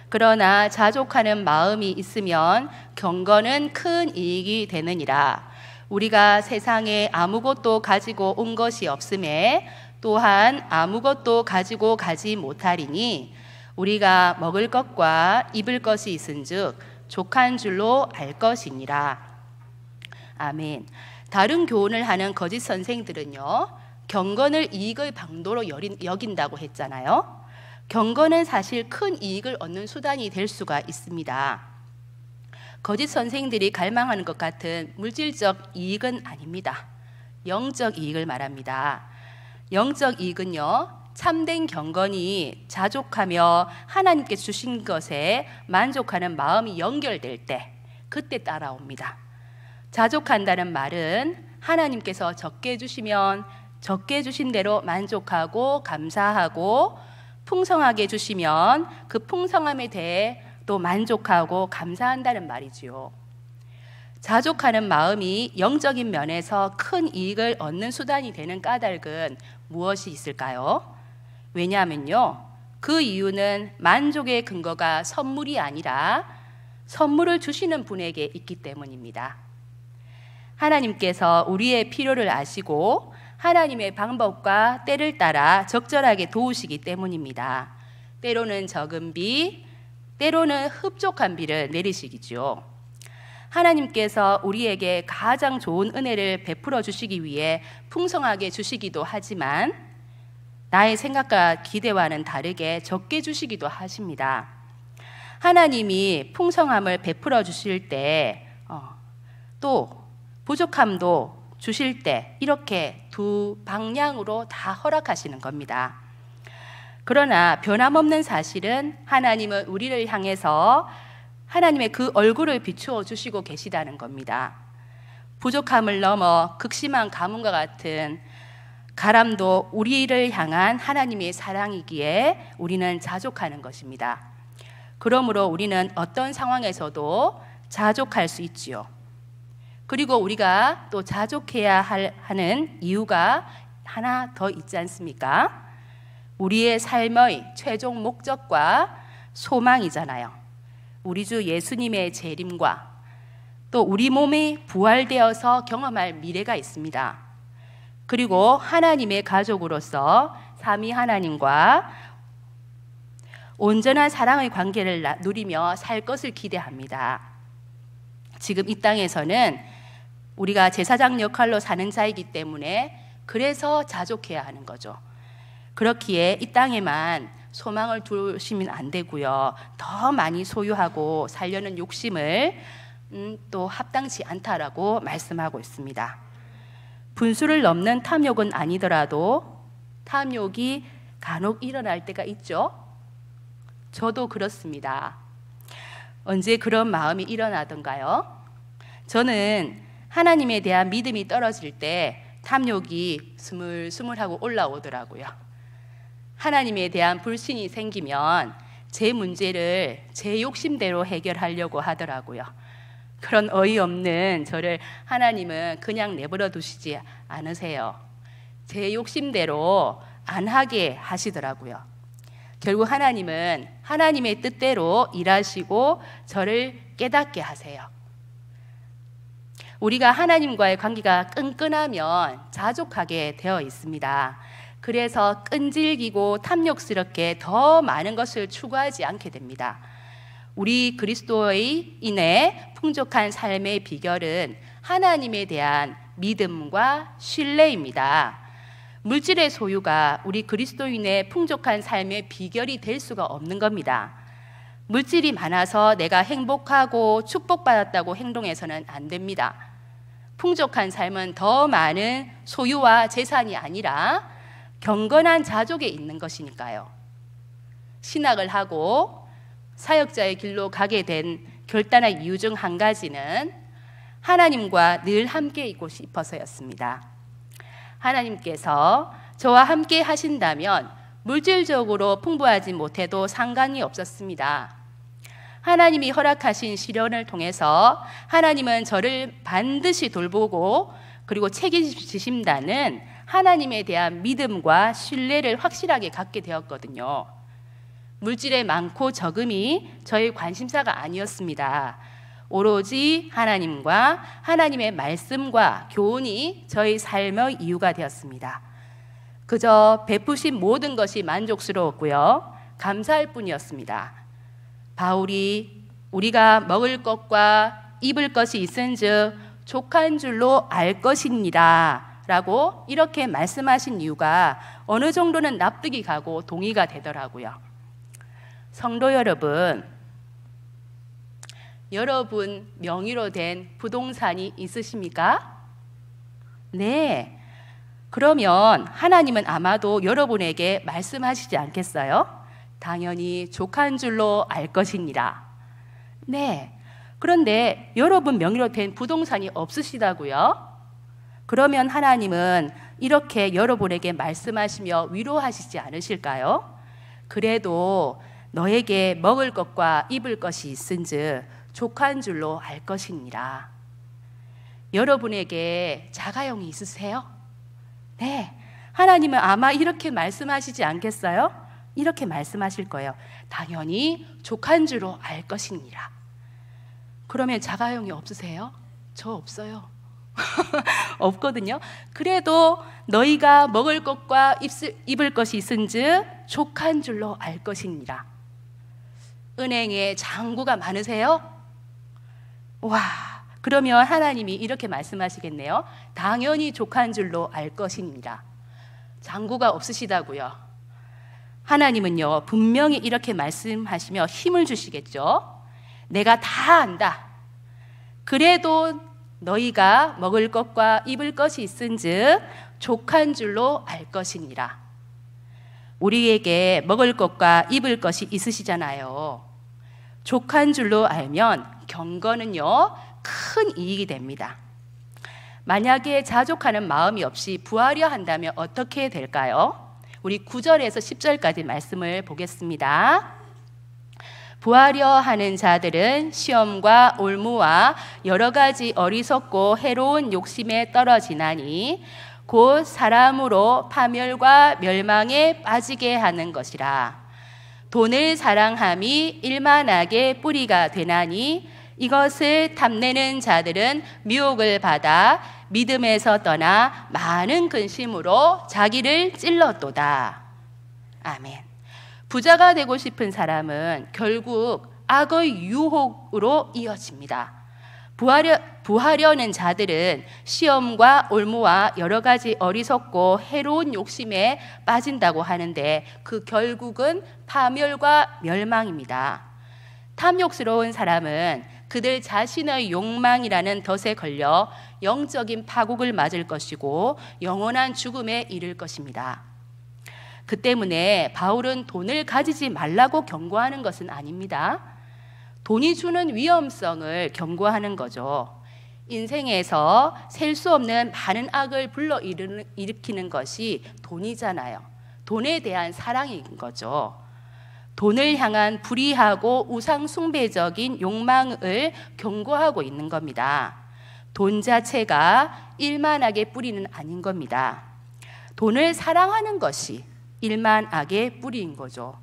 그러나 자족하는 마음이 있으면 경건은 큰 이익이 되느니라. 우리가 세상에 아무것도 가지고 온 것이 없음에 또한 아무것도 가지고 가지 못하리니 우리가 먹을 것과 입을 것이 있은즉 족한 줄로 알 것이니라. 아멘. 다른 교훈을 하는 거짓 선생들은요, 경건을 이익의 방도로 여긴다고 했잖아요. 경건은 사실 큰 이익을 얻는 수단이 될 수가 있습니다. 거짓 선생들이 갈망하는 것 같은 물질적 이익은 아닙니다. 영적 이익을 말합니다. 영적 이익은요, 참된 경건이 자족하며 하나님께 주신 것에 만족하는 마음이 연결될 때, 그때 따라옵니다. 자족한다는 말은 하나님께서 적게 주시면 적게 주신 대로 만족하고 감사하고, 풍성하게 주시면 그 풍성함에 대해 또 만족하고 감사한다는 말이지요. 자족하는 마음이 영적인 면에서 큰 이익을 얻는 수단이 되는 까닭은 무엇이 있을까요? 왜냐하면요, 그 이유는 만족의 근거가 선물이 아니라 선물을 주시는 분에게 있기 때문입니다. 하나님께서 우리의 필요를 아시고 하나님의 방법과 때를 따라 적절하게 도우시기 때문입니다. 때로는 적은 비, 때로는 흡족한 비를 내리시기죠. 하나님께서 우리에게 가장 좋은 은혜를 베풀어 주시기 위해 풍성하게 주시기도 하지만 나의 생각과 기대와는 다르게 적게 주시기도 하십니다. 하나님이 풍성함을 베풀어 주실 때 또 부족함도 주실 때 이렇게 두 방향으로 다 허락하시는 겁니다. 그러나 변함없는 사실은 하나님은 우리를 향해서 하나님의 그 얼굴을 비추어 주시고 계시다는 겁니다. 부족함을 넘어 극심한 가뭄과 같은 가람도 우리를 향한 하나님의 사랑이기에 우리는 자족하는 것입니다. 그러므로 우리는 어떤 상황에서도 자족할 수 있지요. 그리고 우리가 또 자족해야 하는 이유가 하나 더 있지 않습니까? 우리의 삶의 최종 목적과 소망이잖아요. 우리 주 예수님의 재림과 또 우리 몸이 부활되어서 경험할 미래가 있습니다. 그리고 하나님의 가족으로서 삼위 하나님과 온전한 사랑의 관계를 누리며 살 것을 기대합니다. 지금 이 땅에서는 우리가 제사장 역할로 사는 자이기 때문에 그래서 자족해야 하는 거죠. 그렇기에 이 땅에만 소망을 두시면 안 되고요. 더 많이 소유하고 살려는 욕심을 또 합당치 않다라고 말씀하고 있습니다. 분수를 넘는 탐욕은 아니더라도 탐욕이 간혹 일어날 때가 있죠. 저도 그렇습니다. 언제 그런 마음이 일어나던가요? 저는 하나님에 대한 믿음이 떨어질 때 탐욕이 스물스물하고 올라오더라고요. 하나님에 대한 불신이 생기면 제 문제를 제 욕심대로 해결하려고 하더라고요. 그런 어이없는 저를 하나님은 그냥 내버려 두시지 않으세요. 제 욕심대로 안 하게 하시더라고요. 결국 하나님은 하나님의 뜻대로 일하시고 저를 깨닫게 하세요. 우리가 하나님과의 관계가 끈끈하면 자족하게 되어 있습니다. 그래서 끈질기고 탐욕스럽게 더 많은 것을 추구하지 않게 됩니다. 우리 그리스도인의 풍족한 삶의 비결은 하나님에 대한 믿음과 신뢰입니다. 물질의 소유가 우리 그리스도인의 풍족한 삶의 비결이 될 수가 없는 겁니다. 물질이 많아서 내가 행복하고 축복받았다고 행동해서는 안 됩니다. 풍족한 삶은 더 많은 소유와 재산이 아니라 경건한 자족에 있는 것이니까요. 신학을 하고 사역자의 길로 가게 된 결단의 이유 중 한 가지는 하나님과 늘 함께 있고 싶어서였습니다. 하나님께서 저와 함께 하신다면 물질적으로 풍부하지 못해도 상관이 없었습니다. 하나님이 허락하신 시련을 통해서 하나님은 저를 반드시 돌보고 그리고 책임지신다는 하나님에 대한 믿음과 신뢰를 확실하게 갖게 되었거든요. 물질의 많고 적음이 저의 관심사가 아니었습니다. 오로지 하나님과 하나님의 말씀과 교훈이 저희 삶의 이유가 되었습니다. 그저 베푸신 모든 것이 만족스러웠고요. 감사할 뿐이었습니다. 바울이 우리가 먹을 것과 입을 것이 있은즉 족한 줄로 알 것이니라 라고 이렇게 말씀하신 이유가 어느 정도는 납득이 가고 동의가 되더라고요. 성도 여러분, 여러분 명의로 된 부동산이 있으십니까? 네. 그러면 하나님은 아마도 여러분에게 말씀하시지 않겠어요? 당연히 족한 줄로 알 것이니라. 네. 그런데 여러분 명의로 된 부동산이 없으시다고요? 그러면 하나님은 이렇게 여러분에게 말씀하시며 위로하시지 않으실까요? 그래도 너에게 먹을 것과 입을 것이 있은즉 족한 줄로 알 것이니라. 여러분에게 자가용이 있으세요? 네. 하나님은 아마 이렇게 말씀하시지 않겠어요? 이렇게 말씀하실 거예요. 당연히 족한 줄로 알 것이니라. 그러면 자가용이 없으세요? 저 없어요. 없거든요. 그래도 너희가 먹을 것과 입을 것이 있은즉 족한 줄로 알 것이니라. 은행에 잔고가 많으세요? 와, 그러면 하나님이 이렇게 말씀하시겠네요. 당연히 족한 줄로 알 것이니라. 잔고가 없으시다고요? 하나님은요, 분명히 이렇게 말씀하시며 힘을 주시겠죠. 내가 다 안다. 그래도 너희가 먹을 것과 입을 것이 있은즉 족한 줄로 알 것이니라. 우리에게 먹을 것과 입을 것이 있으시잖아요. 족한 줄로 알면 경건은요, 큰 이익이 됩니다. 만약에 자족하는 마음이 없이 부하려 한다면 어떻게 될까요? 우리 9절에서 10절까지 말씀을 보겠습니다. 부하려 하는 자들은 시험과 올무와 여러 가지 어리석고 해로운 욕심에 떨어지나니 곧 사람으로 파멸과 멸망에 빠지게 하는 것이라. 돈을 사랑함이 일만하게 뿌리가 되나니 이것을 탐내는 자들은 미혹을 받아 믿음에서 떠나 많은 근심으로 자기를 찔렀도다. 아멘. 부자가 되고 싶은 사람은 결국 악의 유혹으로 이어집니다. 부하려는 자들은 시험과 올무와 여러 가지 어리석고 해로운 욕심에 빠진다고 하는데 그 결국은 파멸과 멸망입니다. 탐욕스러운 사람은 그들 자신의 욕망이라는 덫에 걸려 영적인 파국을 맞을 것이고 영원한 죽음에 이를 것입니다. 그 때문에 바울은 돈을 가지지 말라고 경고하는 것은 아닙니다. 돈이 주는 위험성을 경고하는 거죠. 인생에서 셀 수 없는 많은 악을 불러일으키는 것이 돈이잖아요. 돈에 대한 사랑인 거죠. 돈을 향한 불의하고 우상 숭배적인 욕망을 경고하고 있는 겁니다. 돈 자체가 일만하게 뿌리는 아닌 겁니다. 돈을 사랑하는 것이 일만하게 뿌리인 거죠.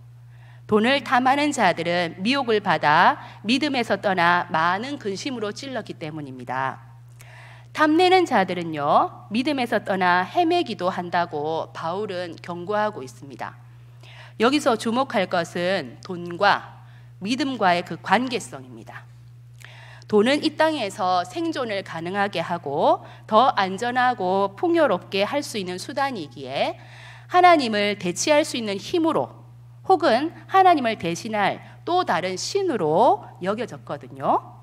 돈을 탐하는 자들은 미혹을 받아 믿음에서 떠나 많은 근심으로 찔렀기 때문입니다. 탐내는 자들은요, 믿음에서 떠나 헤매기도 한다고 바울은 경고하고 있습니다. 여기서 주목할 것은 돈과 믿음과의 그 관계성입니다. 돈은 이 땅에서 생존을 가능하게 하고 더 안전하고 풍요롭게 할 수 있는 수단이기에 하나님을 대체할 수 있는 힘으로 혹은 하나님을 대신할 또 다른 신으로 여겨졌거든요.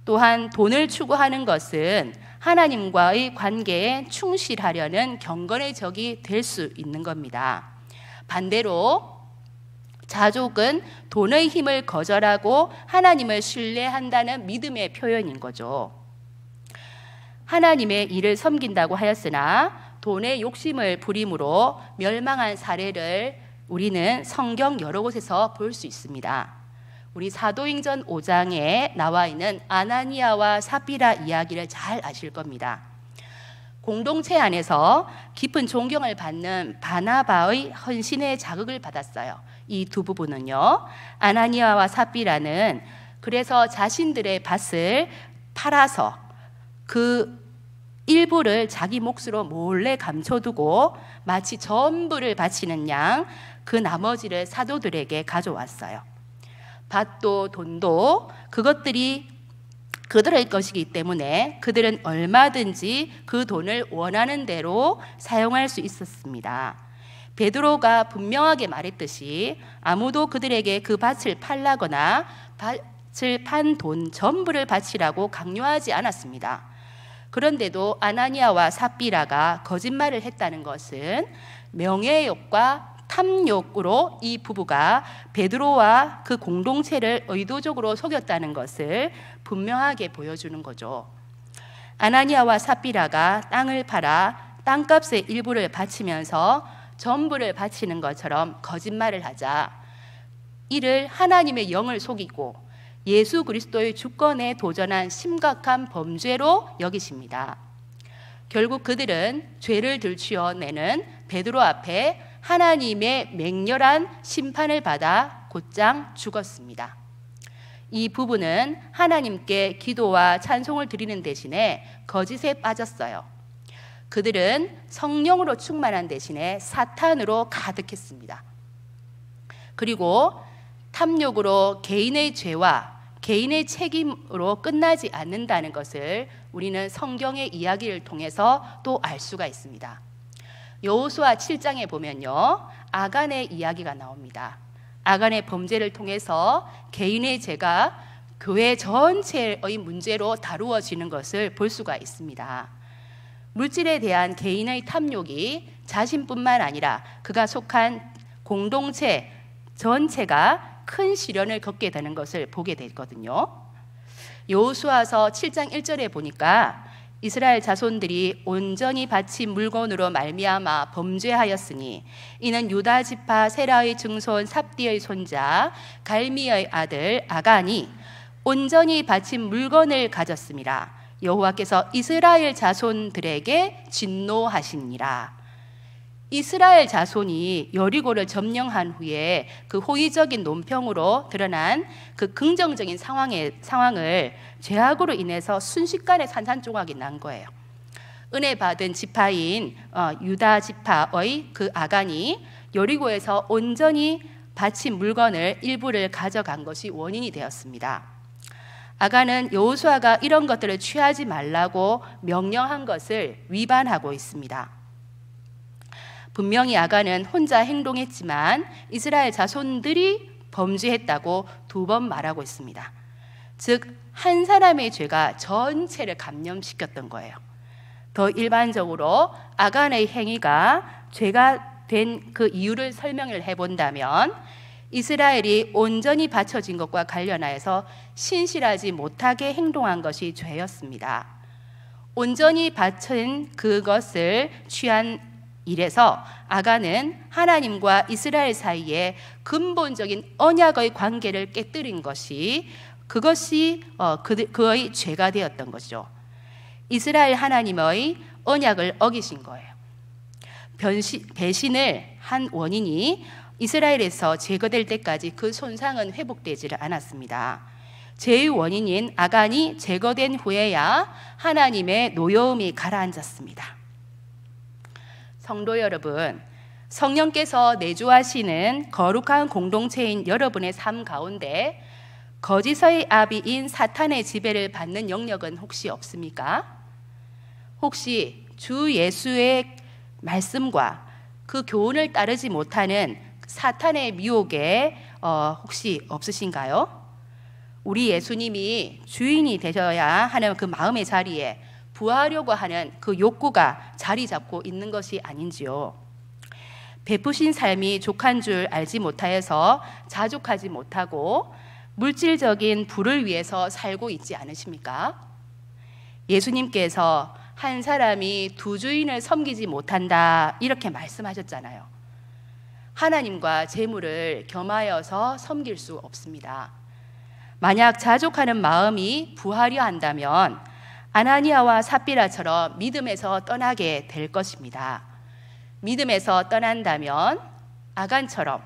또한 돈을 추구하는 것은 하나님과의 관계에 충실하려는 경건의 적이 될 수 있는 겁니다. 반대로 자족은 돈의 힘을 거절하고 하나님을 신뢰한다는 믿음의 표현인 거죠. 하나님의 일을 섬긴다고 하였으나 돈의 욕심을 부림으로 멸망한 사례를 우리는 성경 여러 곳에서 볼 수 있습니다. 우리 사도행전 5장에 나와 있는 아나니아와 삽비라 이야기를 잘 아실 겁니다. 공동체 안에서 깊은 존경을 받는 바나바의 헌신의 자극을 받았어요. 이 두 부부는요, 아나니아와 삽비라는 그래서 자신들의 밭을 팔아서 그 일부를 자기 몫으로 몰래 감춰두고 마치 전부를 바치는 양 그 나머지를 사도들에게 가져왔어요. 밭도 돈도 그것들이 그들의 것이기 때문에 그들은 얼마든지 그 돈을 원하는 대로 사용할 수 있었습니다. 베드로가 분명하게 말했듯이 아무도 그들에게 그 밭을 팔라거나 밭을 판 돈 전부를 바치라고 강요하지 않았습니다. 그런데도 아나니아와 삽비라가 거짓말을 했다는 것은 명예욕과 탐욕으로 이 부부가 베드로와 그 공동체를 의도적으로 속였다는 것을 분명하게 보여주는 거죠. 아나니아와 삽비라가 땅을 팔아 땅값의 일부를 바치면서 전부를 바치는 것처럼 거짓말을 하자 이를 하나님의 영을 속이고 예수 그리스도의 주권에 도전한 심각한 범죄로 여기십니다. 결국 그들은 죄를 들추어내는 베드로 앞에 하나님의 맹렬한 심판을 받아 곧장 죽었습니다. 이 부부는 하나님께 기도와 찬송을 드리는 대신에 거짓에 빠졌어요. 그들은 성령으로 충만한 대신에 사탄으로 가득했습니다. 그리고 탐욕으로 개인의 죄와 개인의 책임으로 끝나지 않는다는 것을 우리는 성경의 이야기를 통해서 또 알 수가 있습니다. 여호수아 7장에 보면요, 아간의 이야기가 나옵니다. 아간의 범죄를 통해서 개인의 죄가 교회 전체의 문제로 다루어지는 것을 볼 수가 있습니다. 물질에 대한 개인의 탐욕이 자신뿐만 아니라 그가 속한 공동체 전체가 큰 시련을 겪게 되는 것을 보게 되거든요. 여호수아서 7장 1절에 보니까 이스라엘 자손들이 온전히 바친 물건으로 말미암아 범죄하였으니 이는 유다 지파 세라의 증손 삽디의 손자 갈미의 아들 아간이 온전히 바친 물건을 가졌음이라. 여호와께서 이스라엘 자손들에게 진노하시니라. 이스라엘 자손이 여리고를 점령한 후에 그 호의적인 논평으로 드러난 그 긍정적인 상황을 죄악으로 인해서 순식간에 산산조각이 난 거예요. 은혜 받은 지파인 유다 지파의 그 아간이 여리고에서 온전히 바친 물건을 일부를 가져간 것이 원인이 되었습니다. 아간은 여호수아가 이런 것들을 취하지 말라고 명령한 것을 위반하고 있습니다. 분명히 아간은 혼자 행동했지만 이스라엘 자손들이 범죄했다고 2번 말하고 있습니다. 즉, 한 사람의 죄가 전체를 감염시켰던 거예요. 더 일반적으로 아간의 행위가 죄가 된 그 이유를 설명을 해본다면 이스라엘이 온전히 바쳐진 것과 관련하여서 신실하지 못하게 행동한 것이 죄였습니다. 온전히 바친 그것을 취한 이래서 아간은 하나님과 이스라엘 사이에 근본적인 언약의 관계를 깨뜨린 것이 그의 죄가 되었던 것이죠. 이스라엘 하나님의 언약을 어기신 거예요. 배신을 한 원인이 이스라엘에서 제거될 때까지 그 손상은 회복되지를 않았습니다. 죄의 원인인 아간이 제거된 후에야 하나님의 노여움이 가라앉았습니다. 성도 여러분, 성령께서 내주하시는 거룩한 공동체인 여러분의 삶 가운데 거짓의 아비인 사탄의 지배를 받는 영역은 혹시 없습니까? 혹시 주 예수의 말씀과 그 교훈을 따르지 못하는 사탄의 미혹에 혹시 없으신가요? 우리 예수님이 주인이 되셔야 하는 그 마음의 자리에 부하려고 하는 그 욕구가 자리 잡고 있는 것이 아닌지요. 베푸신 삶이 족한 줄 알지 못하여서 자족하지 못하고 물질적인 부를 위해서 살고 있지 않으십니까? 예수님께서 한 사람이 2 주인을 섬기지 못한다 이렇게 말씀하셨잖아요. 하나님과 재물을 겸하여서 섬길 수 없습니다. 만약 자족하는 마음이 부하려 한다면 아나니아와 삽비라처럼 믿음에서 떠나게 될 것입니다. 믿음에서 떠난다면 아간처럼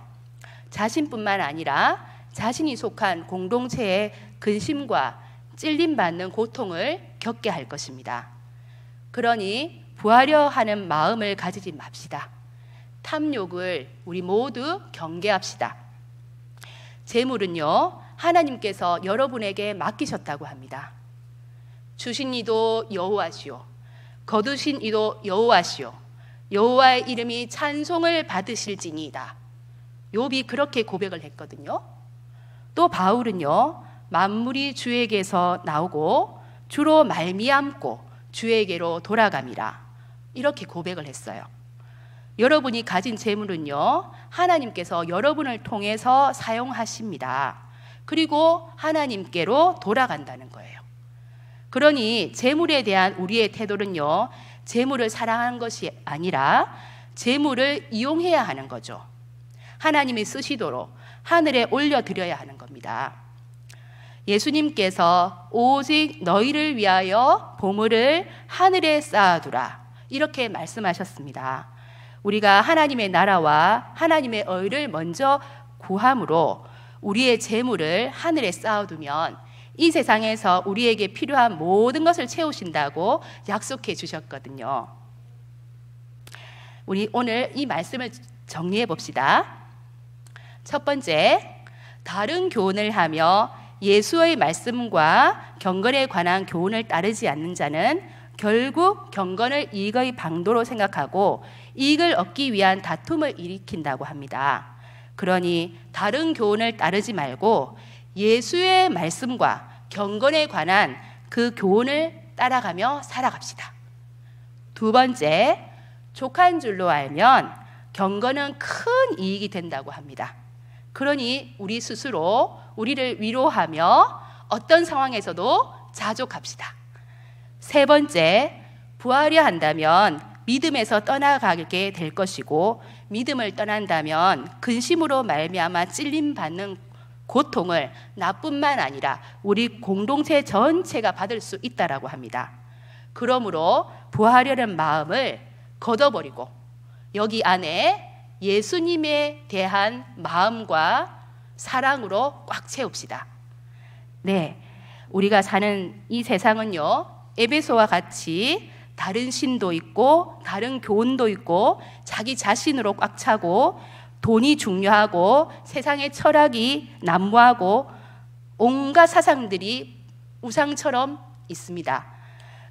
자신뿐만 아니라 자신이 속한 공동체의 근심과 찔림받는 고통을 겪게 할 것입니다. 그러니 부하려 하는 마음을 가지지 맙시다. 탐욕을 우리 모두 경계합시다. 재물은요, 하나님께서 여러분에게 맡기셨다고 합니다. 주신 이도 여호와시오, 거두신 이도 여호와시오, 여호와의 이름이 찬송을 받으실지니이다. 욥이 그렇게 고백을 했거든요. 또 바울은요, 만물이 주에게서 나오고 주로 말미암고 주에게로 돌아감이라, 이렇게 고백을 했어요. 여러분이 가진 재물은요, 하나님께서 여러분을 통해서 사용하십니다. 그리고 하나님께로 돌아간다는 거예요. 그러니 재물에 대한 우리의 태도는요, 재물을 사랑하는 것이 아니라 재물을 이용해야 하는 거죠. 하나님이 쓰시도록 하늘에 올려드려야 하는 겁니다. 예수님께서 오직 너희를 위하여 보물을 하늘에 쌓아두라, 이렇게 말씀하셨습니다. 우리가 하나님의 나라와 하나님의 의를 먼저 구함으로 우리의 재물을 하늘에 쌓아두면 이 세상에서 우리에게 필요한 모든 것을 채우신다고 약속해 주셨거든요. 우리 오늘 이 말씀을 정리해 봅시다. 첫 번째, 다른 교훈을 하며 예수의 말씀과 경건에 관한 교훈을 따르지 않는 자는 결국 경건을 이익의 방도로 생각하고 이익을 얻기 위한 다툼을 일으킨다고 합니다. 그러니 다른 교훈을 따르지 말고 예수의 말씀과 경건에 관한 그 교훈을 따라가며 살아갑시다. 두 번째, 족한 줄로 알면 경건은 큰 이익이 된다고 합니다. 그러니 우리 스스로 우리를 위로하며 어떤 상황에서도 자족합시다. 세 번째, 부하려 한다면 믿음에서 떠나가게 될 것이고, 믿음을 떠난다면 근심으로 말미암아 찔림받는 고통을 나뿐만 아니라 우리 공동체 전체가 받을 수 있다라고 합니다. 그러므로 부하려는 마음을 걷어버리고 여기 안에 예수님에 대한 마음과 사랑으로 꽉 채웁시다. 네, 우리가 사는 이 세상은요, 에베소와 같이 다른 신도 있고 다른 교훈도 있고 자기 자신으로 꽉 차고 돈이 중요하고 세상의 철학이 난무하고 온갖 사상들이 우상처럼 있습니다.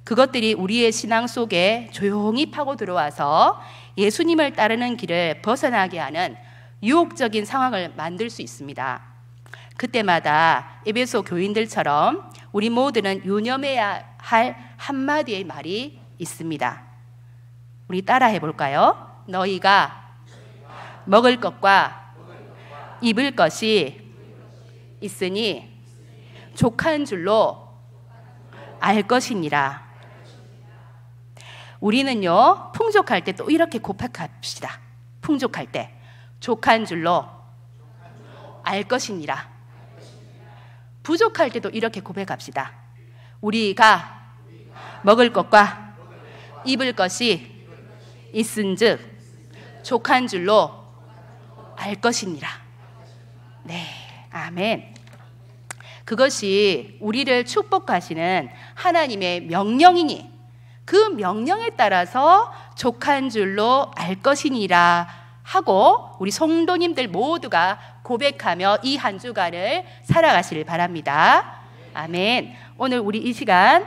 그것들이 우리의 신앙 속에 조용히 파고 들어와서 예수님을 따르는 길을 벗어나게 하는 유혹적인 상황을 만들 수 있습니다. 그때마다 에베소 교인들처럼 우리 모두는 유념해야 할 한마디의 말이 있습니다. 우리 따라 해볼까요? 너희가 먹을 것과 입을 것이 있으니 족한 줄로 알 것이니라. 우리는요, 풍족할 때 또 이렇게 고백합시다. 풍족할 때 족한 줄로 알 것이니라. 부족할 때도 이렇게 고백합시다. 우리가 먹을 것과 입을 것이 있은즉 족한 줄로 알 것이니라. 네, 아멘. 그것이 우리를 축복하시는 하나님의 명령이니 그 명령에 따라서 족한 줄로 알 것이니라 하고 우리 성도님들 모두가 고백하며 이 한 주간을 살아가시길 바랍니다. 아멘. 오늘 우리 이 시간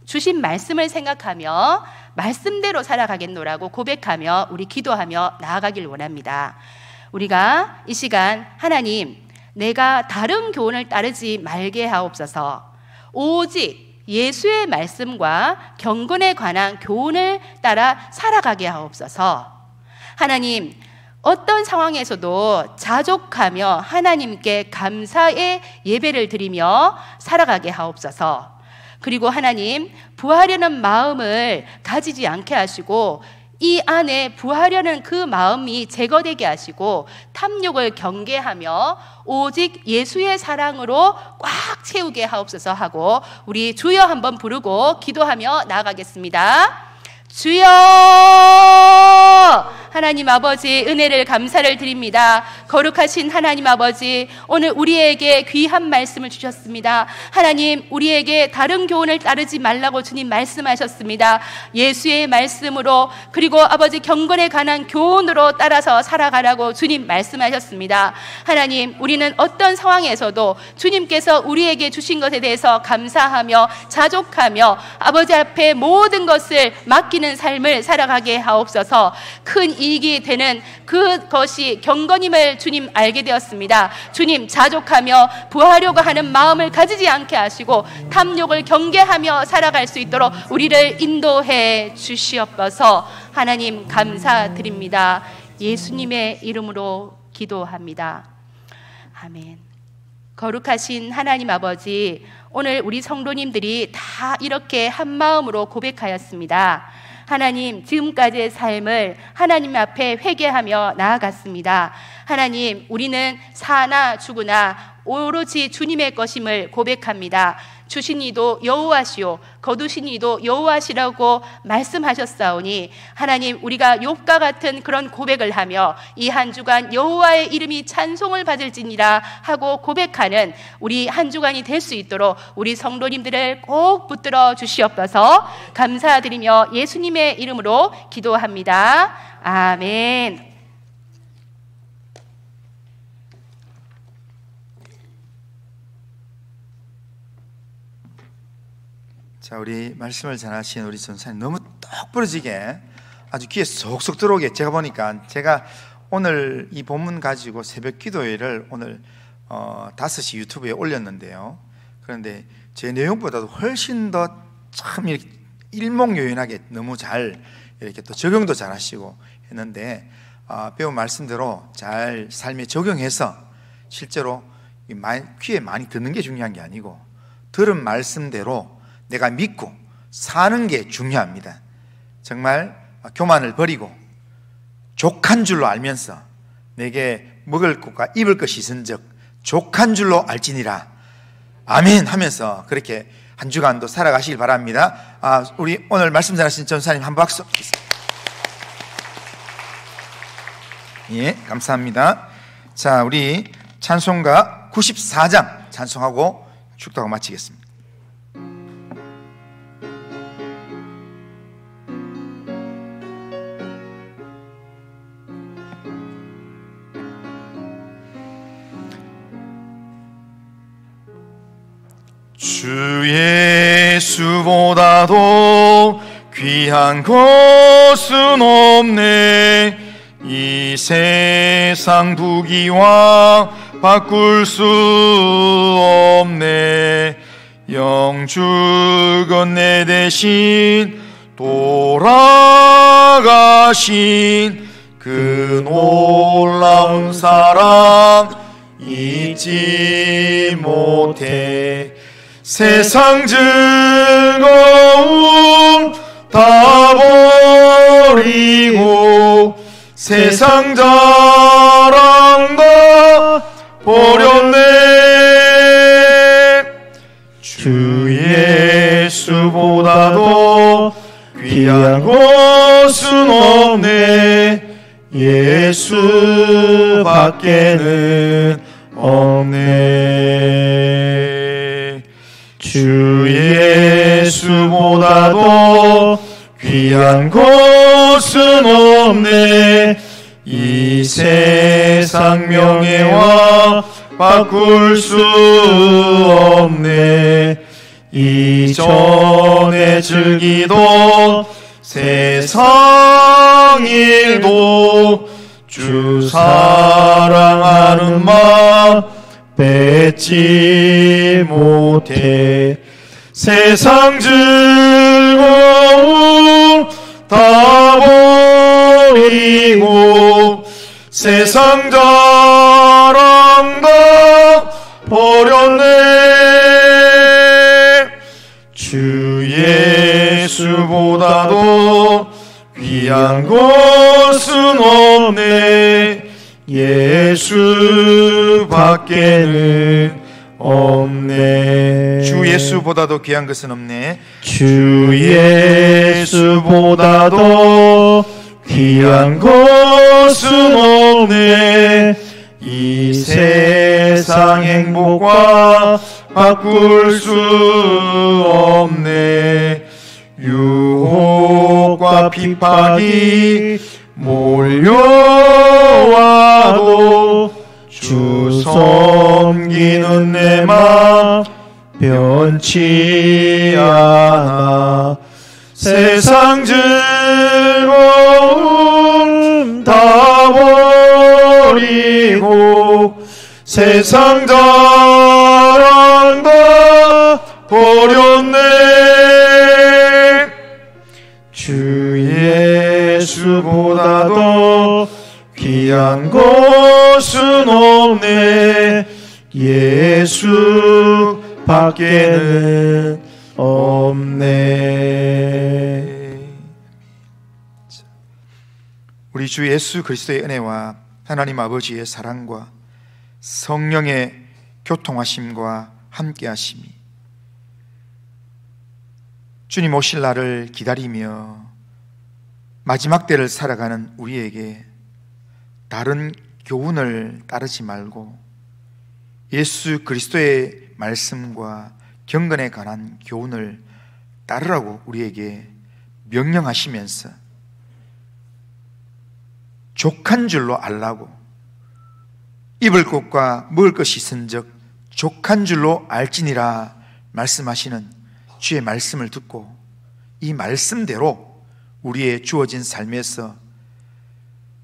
주신 말씀을 생각하며 말씀대로 살아가겠노라고 고백하며 우리 기도하며 나아가길 원합니다. 우리가 이 시간 하나님, 내가 다른 교훈을 따르지 말게 하옵소서. 오직 예수의 말씀과 경건에 관한 교훈을 따라 살아가게 하옵소서. 하나님, 어떤 상황에서도 자족하며 하나님께 감사의 예배를 드리며 살아가게 하옵소서. 그리고 하나님, 부하려는 마음을 가지지 않게 하시고 이 안에 부하려는 그 마음이 제거되게 하시고 탐욕을 경계하며 오직 예수의 사랑으로 꽉 채우게 하옵소서 하고 우리 주여 한번 부르고 기도하며 나아가겠습니다. 주여! 하나님 아버지 은혜를 감사를 드립니다. 거룩하신 하나님 아버지, 오늘 우리에게 귀한 말씀을 주셨습니다. 하나님, 우리에게 다른 교훈을 따르지 말라고 주님 말씀하셨습니다. 예수의 말씀으로, 그리고 아버지 경건에 관한 교훈으로 따라서 살아가라고 주님 말씀하셨습니다. 하나님, 우리는 어떤 상황에서도 주님께서 우리에게 주신 것에 대해서 감사하며 자족하며 아버지 앞에 모든 것을 맡기는 삶을 살아가게 하옵소서. 큰 이익이 되는 그것이 경건임을 주님 알게 되었습니다. 주님, 자족하며 부하려고 하는 마음을 가지지 않게 하시고 탐욕을 경계하며 살아갈 수 있도록 우리를 인도해 주시옵소서. 하나님 감사드립니다. 예수님의 이름으로 기도합니다. 아멘. 거룩하신 하나님 아버지, 오늘 우리 성도님들이 다 이렇게 한 마음으로 고백하였습니다. 하나님, 지금까지의 삶을 하나님 앞에 회개하며 나아갔습니다. 하나님, 우리는 사나 죽으나 오로지 주님의 것임을 고백합니다. 주신 이도 여호와시오 거두신 이도 여호와시라고 말씀하셨사오니 하나님, 우리가 욥과 같은 그런 고백을 하며 이 한 주간 여호와의 이름이 찬송을 받을지니라 하고 고백하는 우리 한 주간이 될 수 있도록 우리 성도님들을 꼭 붙들어 주시옵소서. 감사드리며 예수님의 이름으로 기도합니다. 아멘. 자, 우리 말씀을 전하신 우리 전사님 너무 똑 부러지게 아주 귀에 쏙쏙 들어오게, 제가 보니까 제가 오늘 이 본문 가지고 새벽 기도회를 오늘 5시 유튜브에 올렸는데요. 그런데 제 내용보다도 훨씬 더 참 이렇게 일목요연하게 너무 잘 이렇게 또 적용도 잘 하시고 했는데, 배운 말씀대로 잘 삶에 적용해서 실제로 귀에 많이 듣는 게 중요한 게 아니고 들은 말씀대로 내가 믿고 사는 게 중요합니다. 정말 교만을 버리고 족한 줄로 알면서 내게 먹을 것과 입을 것이 있은즉 족한 줄로 알지니라 아멘 하면서 그렇게 한 주간도 살아가시길 바랍니다. 우리 오늘 말씀 전하신 전사님 한 박수. 예, 감사합니다. 자, 우리 찬송가 94장 찬송하고 축도하고 마치겠습니다. 주 예수보다도 귀한 것은 없네. 이 세상 부귀와 바꿀 수 없네. 영주건 내 대신 돌아가신 그 놀라운 사랑 잊지 못해. 세상 즐거움 다 버리고 세상 자랑 다 버렸네. 주 예수보다도 귀한 것은 없네. 예수 밖에는 없네. 주 예수보다도 귀한 것은 없네. 이 세상 명예와 바꿀 수 없네. 이전에 즐기던 세상 일도 주 사랑하는 마음 뺏지 못해. 세상 즐거움 다 버리고 세상 자랑 다 버렸네. 주 예수보다도 귀한 것은 없네. 예수 밖에는 없네. 주 예수보다도 귀한 것은 없네. 주 예수보다도 귀한 것은 없네. 이 세상 행복과 바꿀 수 없네. 유혹과 비판이 몰려와도 주 섬기는 내 맘 변치 않아. 세상 즐거움 다 버리고 세상 자랑 다 버렸네. 주 예수보다 더 귀한 것은 없네. 예수 밖에는 없네. 우리 주 예수 그리스도의 은혜와 하나님 아버지의 사랑과 성령의 교통하심과 함께하심이 주님 오실 날을 기다리며 마지막 때를 살아가는 우리에게 다른 교훈을 따르지 말고 예수 그리스도의 말씀과 경건에 관한 교훈을 따르라고 우리에게 명령하시면서 족한 줄로 알라고, 입을 것과 먹을 것이 있은즉 족한 줄로 알지니라 말씀하시는 주의 말씀을 듣고 이 말씀대로 우리의 주어진 삶에서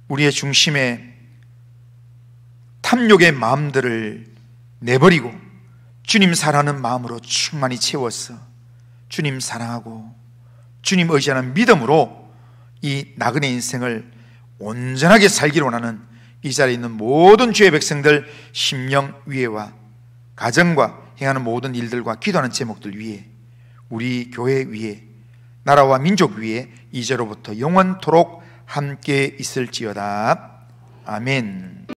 우리의 중심에 탐욕의 마음들을 내버리고 주님 사랑하는 마음으로 충만히 채워서 주님 사랑하고 주님 의지하는 믿음으로 이 나그네 인생을 온전하게 살기를 원하는 이 자리에 있는 모든 주의 백성들 심령 위에와 가정과 행하는 모든 일들과 기도하는 제목들 위에 우리 교회 위에 나라와 민족 위에 이제로부터 영원토록 함께 있을지어다. 아멘.